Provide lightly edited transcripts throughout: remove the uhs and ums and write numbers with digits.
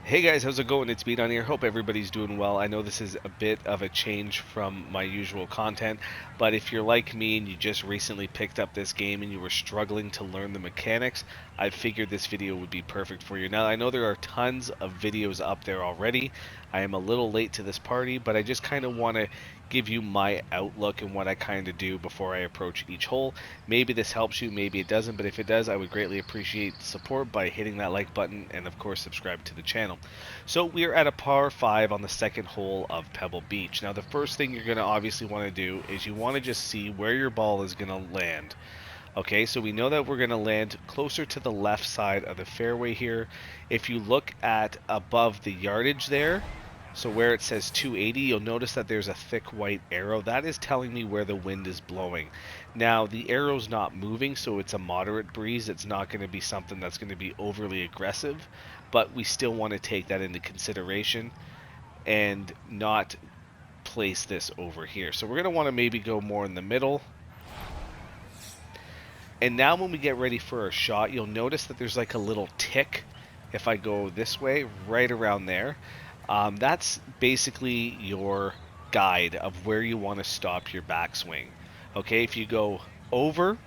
Hey guys, how's it going? It's Beat on here. Hope everybody's doing well. I know this is a bit of a change from my usual content, but if you're like me and you just recently picked up this game and you were struggling to learn the mechanics, I figured this video would be perfect for you. Now, I know there are tons of videos up there already. I am a little late to this party, but I just kind of want to give you my outlook and what I kind of do before I approach each hole. Maybe this helps you, maybe it doesn't, but if it does, I would greatly appreciate support by hitting that like button and of course subscribe to the channel. So we are at a par 5 on the second hole of Pebble Beach. Now the first thing you're going to obviously want to do is you want to just see where your ball is going to land. Okay, so we know that we're going to land closer to the left side of the fairway here. If you look at above the yardage there, so where it says 280, you'll notice that there's a thick white arrow. That is telling me where the wind is blowing. Now, the arrow's not moving, so it's a moderate breeze. It's not going to be something that's going to be overly aggressive, but we still want to take that into consideration and not place this over here. So we're going to want to maybe go more in the middle. And now when we get ready for a shot, you'll notice that there's like a little tick if I go this way, right around there. That's basically your guide of where you want to stop your backswing. Okay, if you go over,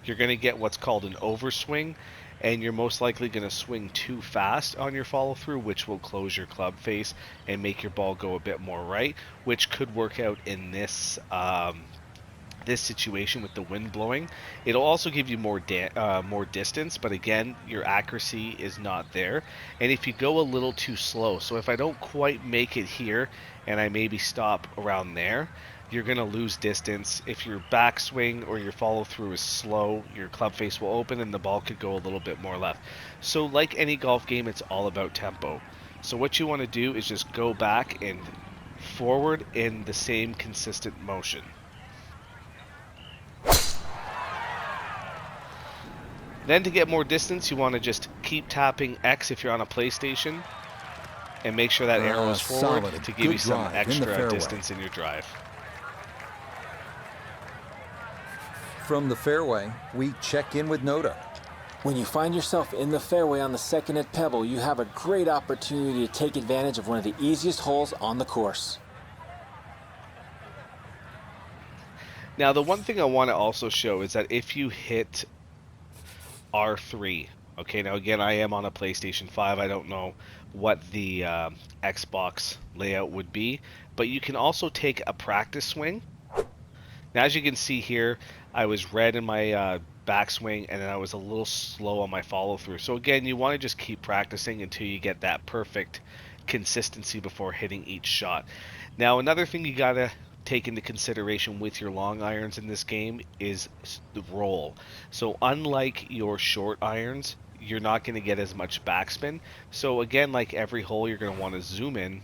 you're going to get what's called an overswing, and you're most likely going to swing too fast on your follow through, which will close your club face and make your ball go a bit more right, which could work out in this situation with the wind blowing. It'll also give you more distance, but again, your accuracy is not there. And if you go a little too slow, so if I don't quite make it here and I maybe stop around there, you're going to lose distance. If your backswing or your follow through is slow, your club face will open and the ball could go a little bit more left. So like any golf game, it's all about tempo. So what you want to do is just go back and forward in the same consistent motion. Then to get more distance, you want to just keep tapping X if you're on a PlayStation and make sure that arrow is forward solid, to give you some drive extra distance in your drive. From the fairway, we check in with Noda. When you find yourself in the fairway on the second at Pebble, you have a great opportunity to take advantage of one of the easiest holes on the course. Now, the one thing I want to also show is that if you hit R3, okay, now again, I am on a PlayStation 5. I don't know what the Xbox layout would be, but you can also take a practice swing. Now, as you can see here, I was red in my backswing, and then I was a little slow on my follow through. So again, you want to just keep practicing until you get that perfect consistency before hitting each shot. Now, another thing you gotta take into consideration with your long irons in this game is the roll. So unlike your short irons, you're not going to get as much backspin. So again, like every hole, you're going to want to zoom in,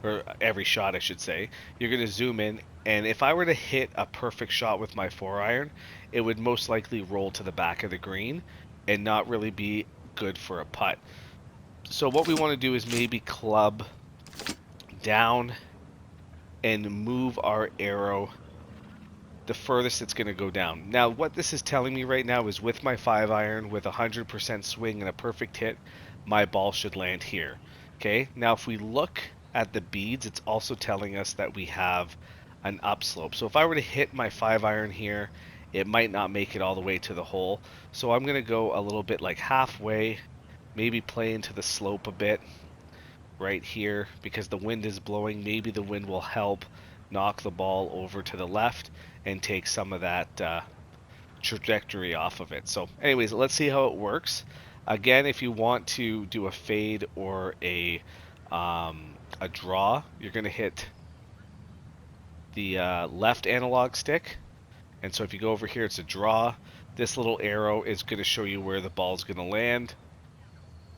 or every shot I should say, you're going to zoom in, and if I were to hit a perfect shot with my 4-iron, it would most likely roll to the back of the green and not really be good for a putt. So what we want to do is maybe club down and move our arrow the furthest it's going to go down. Now, what this is telling me right now is with my 5-iron, with 100% swing and a perfect hit, my ball should land here. Okay, now if we look at the beads, it's also telling us that we have an upslope. So if I were to hit my 5-iron here, it might not make it all the way to the hole. So I'm going to go a little bit like halfway, maybe play into the slope a bit right here because the wind is blowing. Maybe the wind will help knock the ball over to the left and take some of that trajectory off of it. So anyways, let's see how it works. Again, if you want to do a fade or a draw, you're going to hit the left analog stick. And so if you go over here, it's a draw. This little arrow is going to show you where the ball is going to land,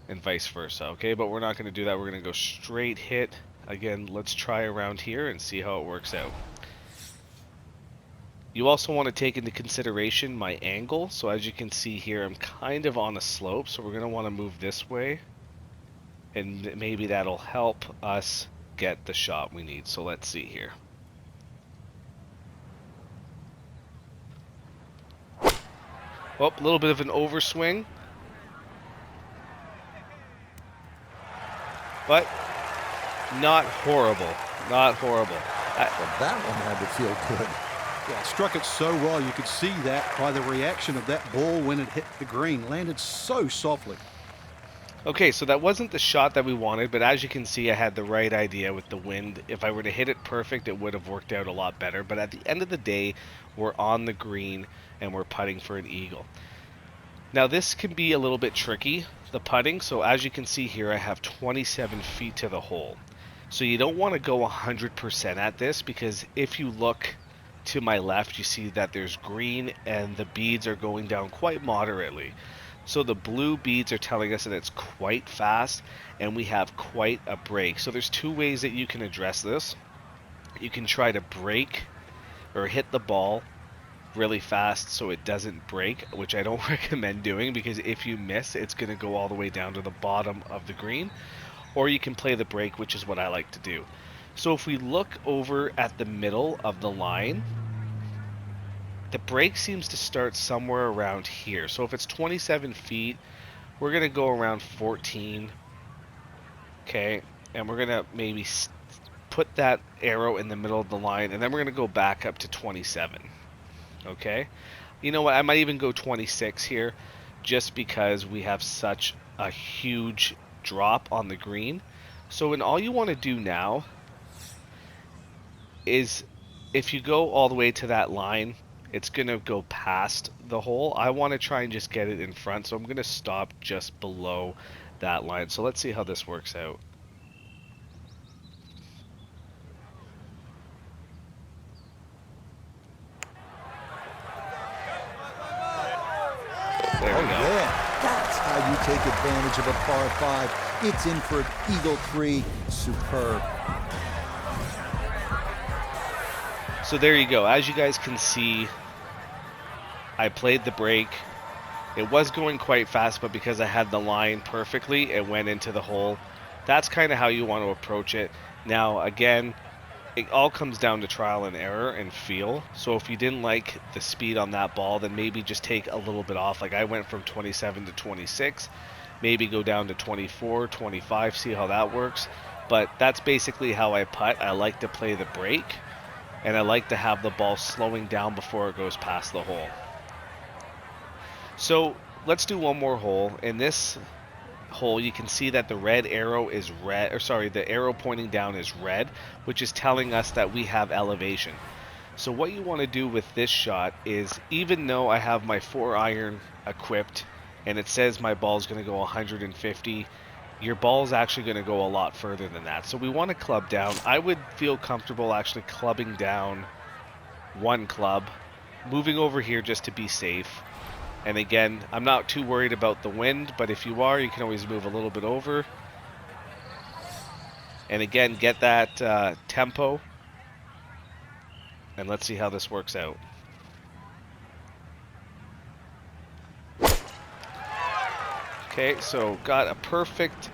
and vice versa. Okay, but we're not going to do that. We're going to go straight hit. Again, let's try around here and see how it works out. You also want to take into consideration my angle. So as you can see here, I'm kind of on a slope, so we're going to want to move this way, and maybe that'll help us get the shot we need. So let's see here. Oh, a little bit of an overswing. but not horrible. Not horrible. Well, that one had to feel good. Yeah, struck it so well. You could see that by the reaction of that ball when it hit the green. Landed so softly. Okay, so that wasn't the shot that we wanted, but as you can see, I had the right idea with the wind. If I were to hit it perfect, it would have worked out a lot better. But at the end of the day, we're on the green and we're putting for an eagle. Now this can be a little bit tricky, the putting. So as you can see here, I have 27 feet to the hole. So you don't want to go 100% at this, because if you look to my left, you see that there's green and the beads are going down quite moderately. So the blue beads are telling us that it's quite fast and we have quite a break. So there's two ways that you can address this. You can try to break or hit the ball really fast so it doesn't break, which I don't recommend doing, because if you miss, it's going to go all the way down to the bottom of the green. Or you can play the break, which is what I like to do. So if we look over at the middle of the line, the break seems to start somewhere around here. So if it's 27 feet, we're going to go around 14. Okay, and we're going to maybe put that arrow in the middle of the line, and then we're going to go back up to 27. Okay, you know what, I might even go 26 here, just because we have such a huge drop on the green. So and all you want to do now is, if you go all the way to that line, it's going to go past the hole. I want to try and just get it in front, so I'm going to stop just below that line. So let's see how this works out. There we go. Yeah, that's how you take advantage of a par 5. It's in for an eagle 3. Superb. So there you go. As you guys can see, I played the break. It was going quite fast, but because I had the line perfectly, it went into the hole. That's kind of how you want to approach it. Now, again, it all comes down to trial and error and feel. So if you didn't like the speed on that ball, then maybe just take a little bit off. Like I went from 27 to 26, maybe go down to 24, 25, see how that works. But that's basically how I putt. I like to play the break, and I like to have the ball slowing down before it goes past the hole. So let's do one more hole. In this hole, you can see that the red arrow is red, or sorry, the arrow pointing down is red, which is telling us that we have elevation. So what you want to do with this shot is, even though I have my 4-iron equipped and it says my ball is going to go 150, your ball is actually going to go a lot further than that. So we want to club down. I would feel comfortable actually clubbing down one club, moving over here just to be safe. And again, I'm not too worried about the wind, but if you are, you can always move a little bit over. And again, get that tempo. And let's see how this works out. Okay, so got a perfect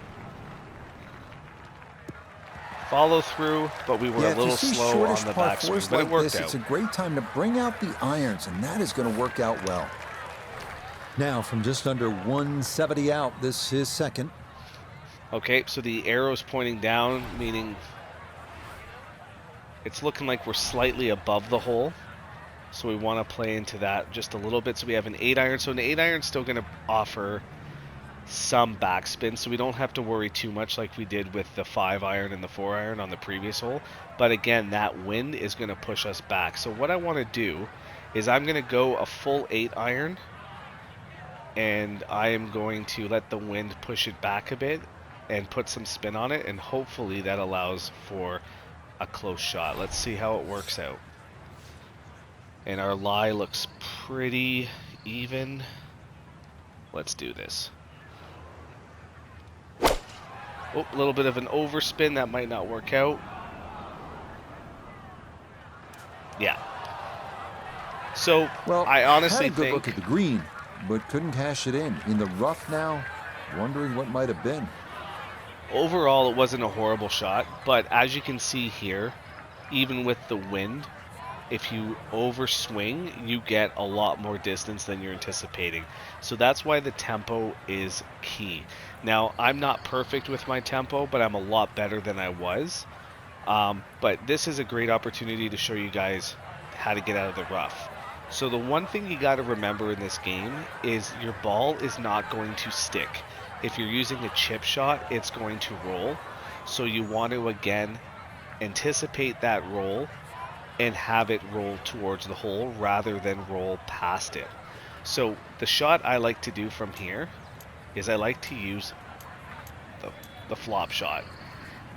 follow through, but we were a little slow on the backswing, but it worked out. It's a great time to bring out the irons, and that is going to work out well. Now, from just under 170 out, this is second. Okay, so the arrow's pointing down, meaning it's looking like we're slightly above the hole. So we want to play into that just a little bit. So we have an 8-iron. So an 8-iron is still going to offer some backspin, so we don't have to worry too much like we did with the 5-iron and the 4-iron on the previous hole. But again, that wind is going to push us back. So what I want to do is I'm going to go a full 8-iron. And I am going to let the wind push it back a bit and put some spin on it, and hopefully that allows for a close shot. Let's see how it works out. And our lie looks pretty even. Let's do this. Oh, a little bit of an overspin. That might not work out. Yeah. So, well, I honestly had a good think... look at the green, but couldn't cash it in. In the rough now, wondering what might have been. Overall, it wasn't a horrible shot, but as you can see here, even with the wind, if you overswing, you get a lot more distance than you're anticipating. So that's why the tempo is key. Now, I'm not perfect with my tempo, but I'm a lot better than I was. But this is a great opportunity to show you guys how to get out of the rough. So the one thing you got to remember in this game is your ball is not going to stick. If you're using a chip shot, it's going to roll. So you want to, again, anticipate that roll and have it roll towards the hole rather than roll past it. So the shot I like to do from here is I like to use the flop shot.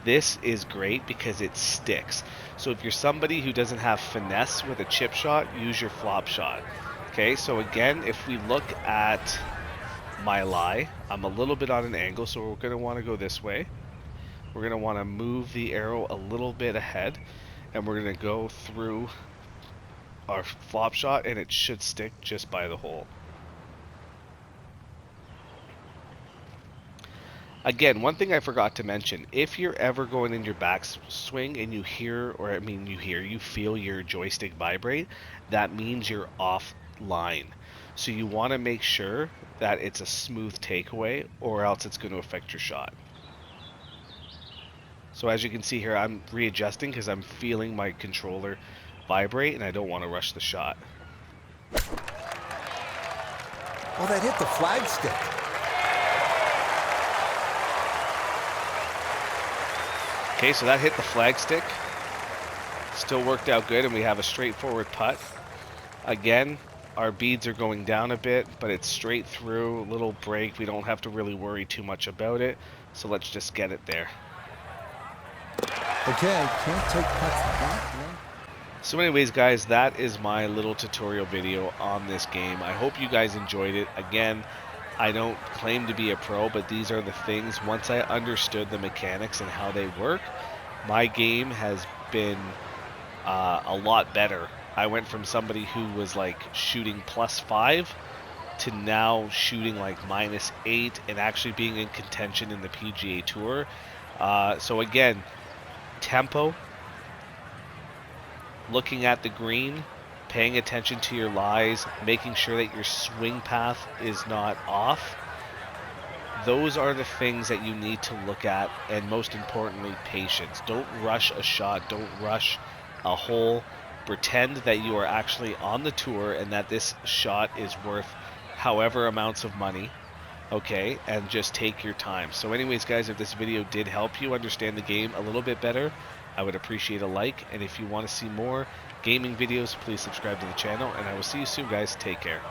This is great because it sticks. So if you're somebody who doesn't have finesse with a chip shot, use your flop shot. Okay, so again, if we look at my lie, I'm a little bit on an angle, so we're going to want to go this way. We're going to want to move the arrow a little bit ahead, and we're going to go through our flop shot, and it should stick just by the hole. Again, one thing I forgot to mention, if you're ever going in your backswing and you you feel your joystick vibrate, that means you're offline. So you want to make sure that it's a smooth takeaway, or else it's going to affect your shot. So as you can see here, I'm readjusting because I'm feeling my controller vibrate and I don't want to rush the shot. Well, that hit the flagstick. Okay, so that hit the flagstick. Still worked out good, and we have a straightforward putt. Again, our beads are going down a bit, but it's straight through, a little break. We don't have to really worry too much about it. So let's just get it there. Okay, can't take putts that way. So anyways, guys, that is my little tutorial video on this game. I hope you guys enjoyed it. Again, I don't claim to be a pro, but these are the things. Once I understood the mechanics and how they work, my game has been a lot better. I went from somebody who was like shooting +5 to now shooting like -8 and actually being in contention in the PGA Tour. So again, tempo, looking at the green, paying attention to your lies, making sure that your swing path is not off. Those are the things that you need to look at, and most importantly, patience. Don't rush a shot, don't rush a hole. Pretend that you are actually on the tour and that this shot is worth however amounts of money, okay, and just take your time. So anyways, guys, if this video did help you understand the game a little bit better, I would appreciate a like, and if you want to see more gaming videos, please subscribe to the channel, and I will see you soon, guys. Take care.